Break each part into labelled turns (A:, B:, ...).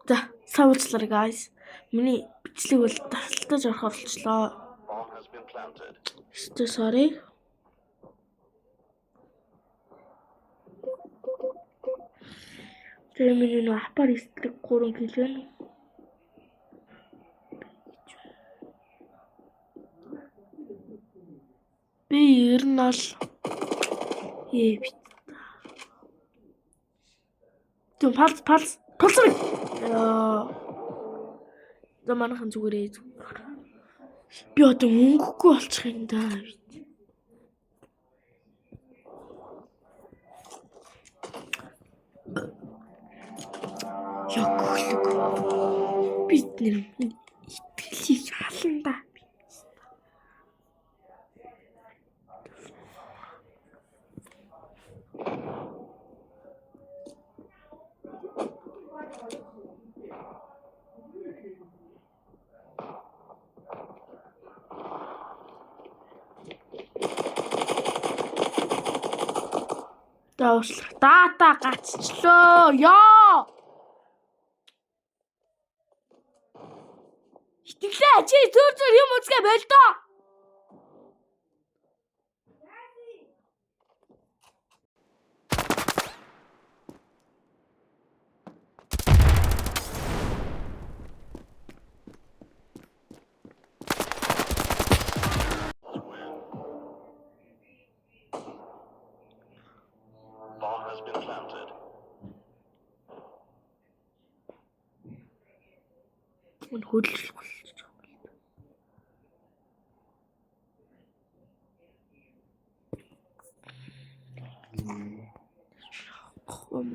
A: За, савчлаа guys. Миний бичлэг бол тасалтай жорох оролцлоо. Sorry. Тэр миний нөө апар истрик 3 кг нь. Би ер нь бол Тэм палс. За манайхан зүгээрээ. Би одоо мөнгөгүй болчих юм да. Яг бид нэр итгэлийг хална да. Дата гацчлоо. Яа! Итгэлээ чи зөөр юм үзгээ болдоо. Мөн хөдөлгөх болж байгаа.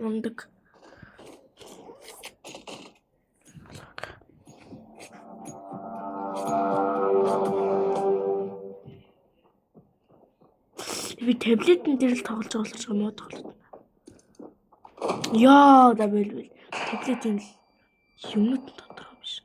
A: Мундаг. Би таблетэн дээр л тоглож байгаа болж байгаа мод тоглоод. Яа, да бэл. Таблетэн юмнууд тодорхой биш.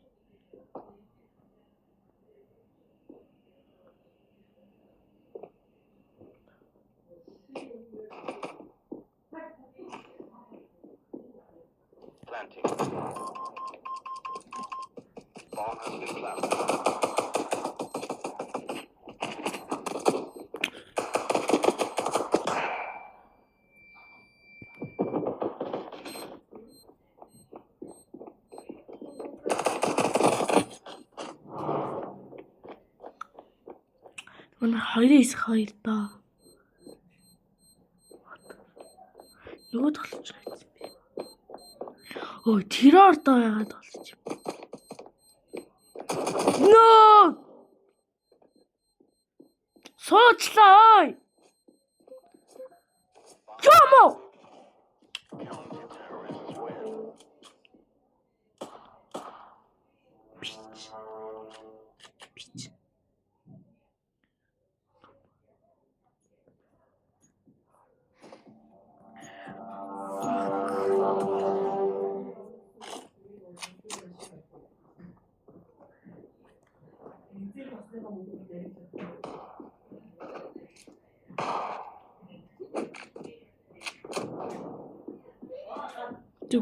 A: Манай 2-2 доо. Нөгөө тоглож байгаа юм бэ? Өө, террор доо яагаад болж юм? No! Суучлаа ой. Чомо! Бич.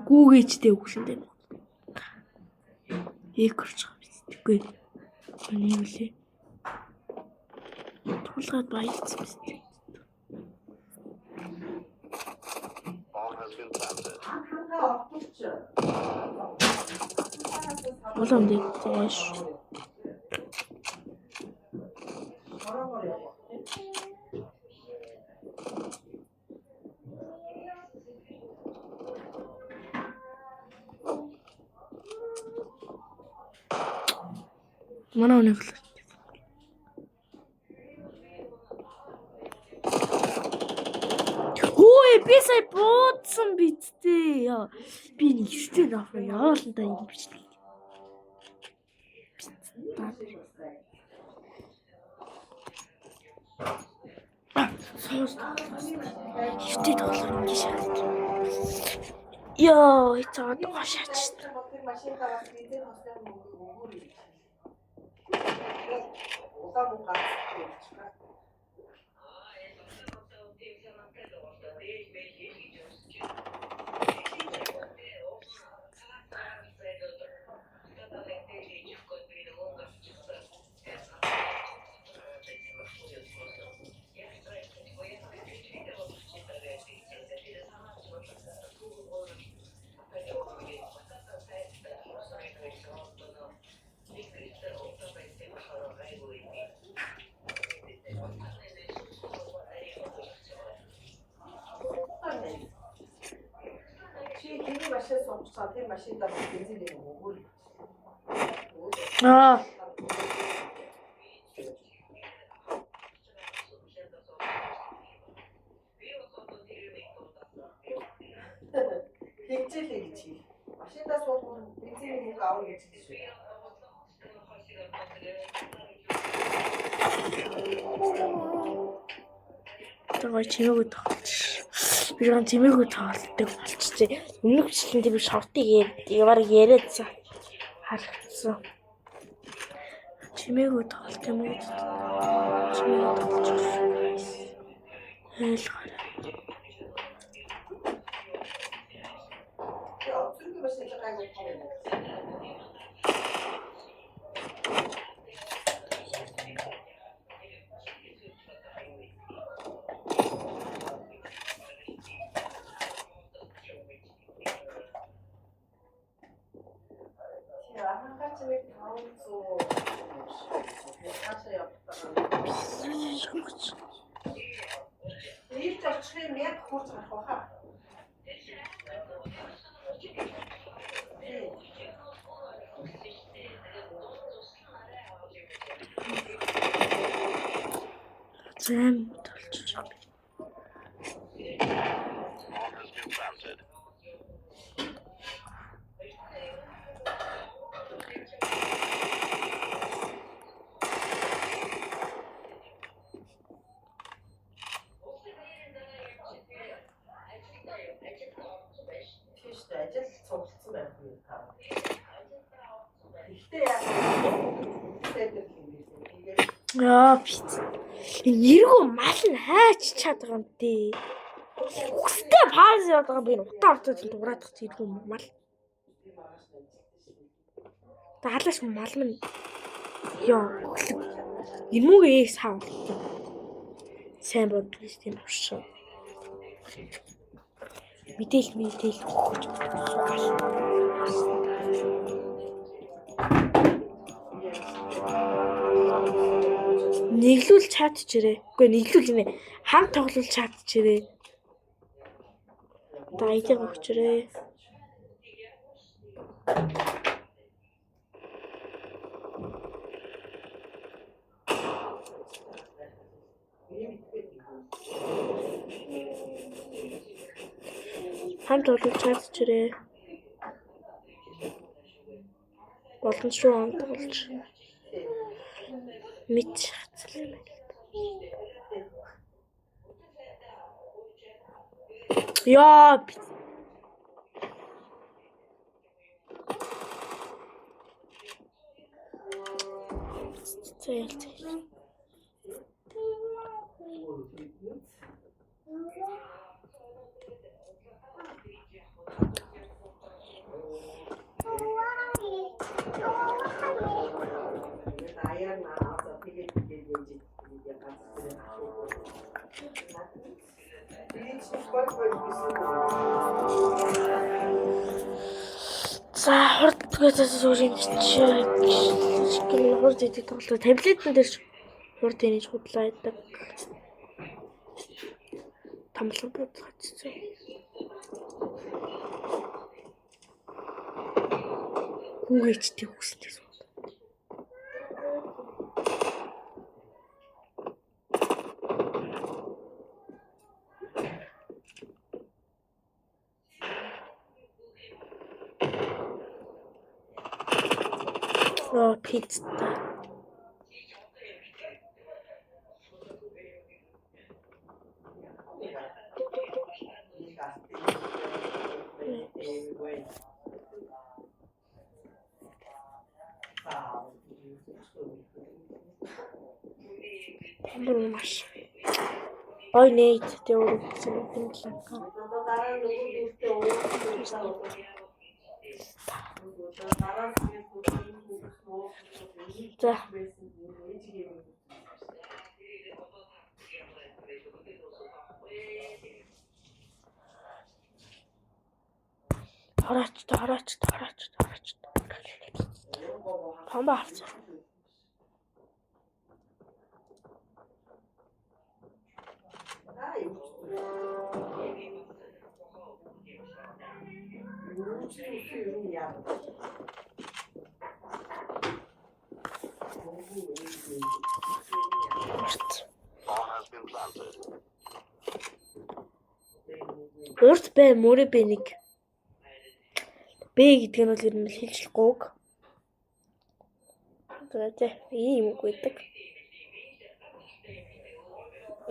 A: Гүүгээчтэй өглөндөө. Экорч байгаа биз. Тэггүй. Нэг үлээ. Тулгаад баярлсан биз. Улам дэд зоош. Манай өнөг л. Ой, би сая буудсан биттэй. Би нэг ихтэй нафа яаланда юм бичлээ. Соос ихтэй тоглох юм шаард. Яа, цаад гашаач.
B: Миний машин суучихсан. Тэр машиндаа бензин өгөхгүй. Хэгжээлээ гэж хий. Машиндаа суух бензин мөнгө авах гэж хэлсэн.
A: Тэгээ чимээгүй тоглож. Би ган чимээгүй тоглолтыг болчихжээ. Өмнөх жилийн тэр шортыг яриад харагдсан. Чимээгүй тоглолт юм уу? Чимээгүй тоглож байна. Ойлгоорой.
B: Зүрх машин гайгүй байна.
A: Зэм толчж байна.
B: Ажил цугласан байхгүй юу та? Ихтэй яа.
A: Яа бит. Нэргөө мал нь хайч чадгаа юм дээ. Үстэй пауз яваад би утаа дуурайдах зэрэггүй мал. Даалаш мал минь ёо. Эмүүгээ сав. Сайн бодлоо тийм авшаа. Мэдээл өгөх гэж нэглүүл чатчихэрээ. Үгүй нэглүүл нэ хамт тоглол чатчихэрээ. Дайдаг өгчрээ. Хамт тоглол чатчихэрээ. Боломжтой хамт тоглож. Мэд хацлаа юм байна. Яа. Цээл. За хурдгаас suurын чиг хурд идэх тоглоо таблетэн дээр хурд инеж худлаа яадаг. Тамлаг бодгоцсон. Хүүгээчтэй хүсдэг. Pizza. Маш. Ой нейт тэ өөрөсөн юм лээ. За. Хараач. Хамбаарч.
B: Юу яа.
A: Урт бай мөрөө бэ нэг. Б гэдэг нь бол ер нь хэлжлэхгүй. Тэгээд ийм үг байдаг.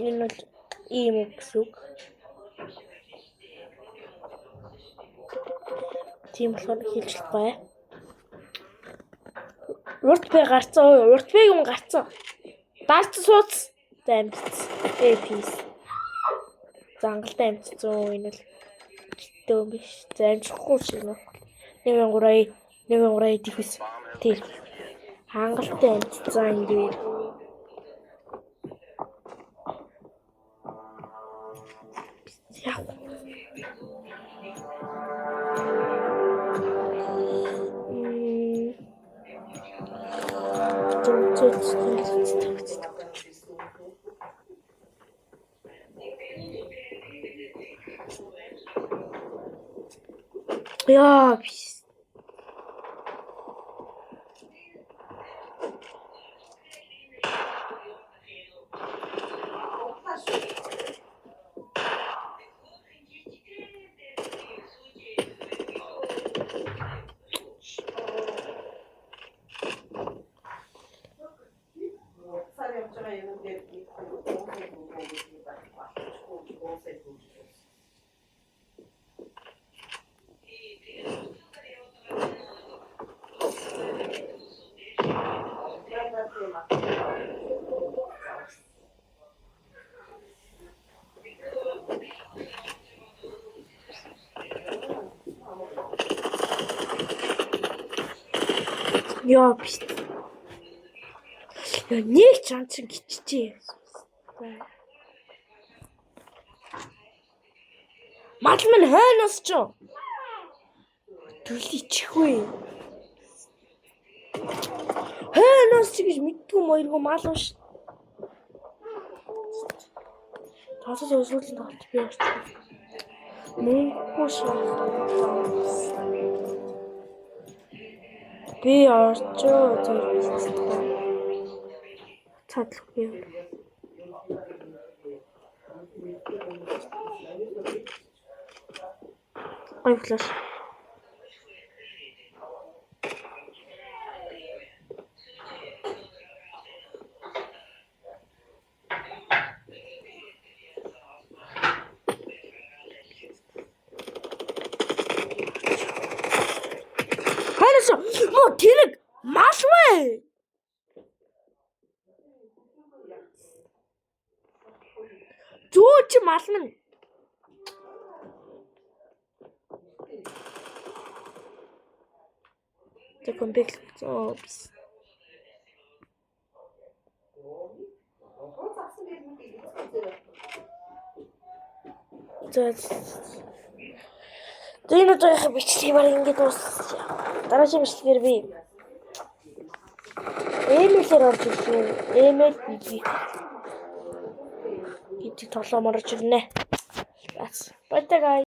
A: Энэ бол ийм үг гэсэн үг. Тийм болохоор хэлжлэхгүй. Урт бай гарцаа. Урт бай юм гарцаа. Дарц сууц. Амтц. Эпис. Зангалтай амтцсан. Энэ бол дэм биш. Замжихгүй шиг нөх. 1.3 дихвис. Тэр. Хангалтай амтцсан ингээд. Яа. Ja, Яа биш. Яа нэг чам чин гिचжээ. Мал минь хойноос ч төлөйчихгүй. Хойноос ч гэж мэдгүй моёргүй мал уу ш. Тасаас өсвөрлөнд тавч би яач. Мөнгөгүй ш. Би орчоо зэрэгтэй. Цадлахгүй. Ой флаш. Хорошо. Мо тэрэг малвэ. Зүүч мал минь. Тэг комплект опс. Тэгээд одоо бичлэгийг баг ингэж дуусгая. Дараагийн бичлэгээр би эмэйлээр орж ирсэн. Эмэйл гэдэг тоглоом орж ирнэ. Bye guys.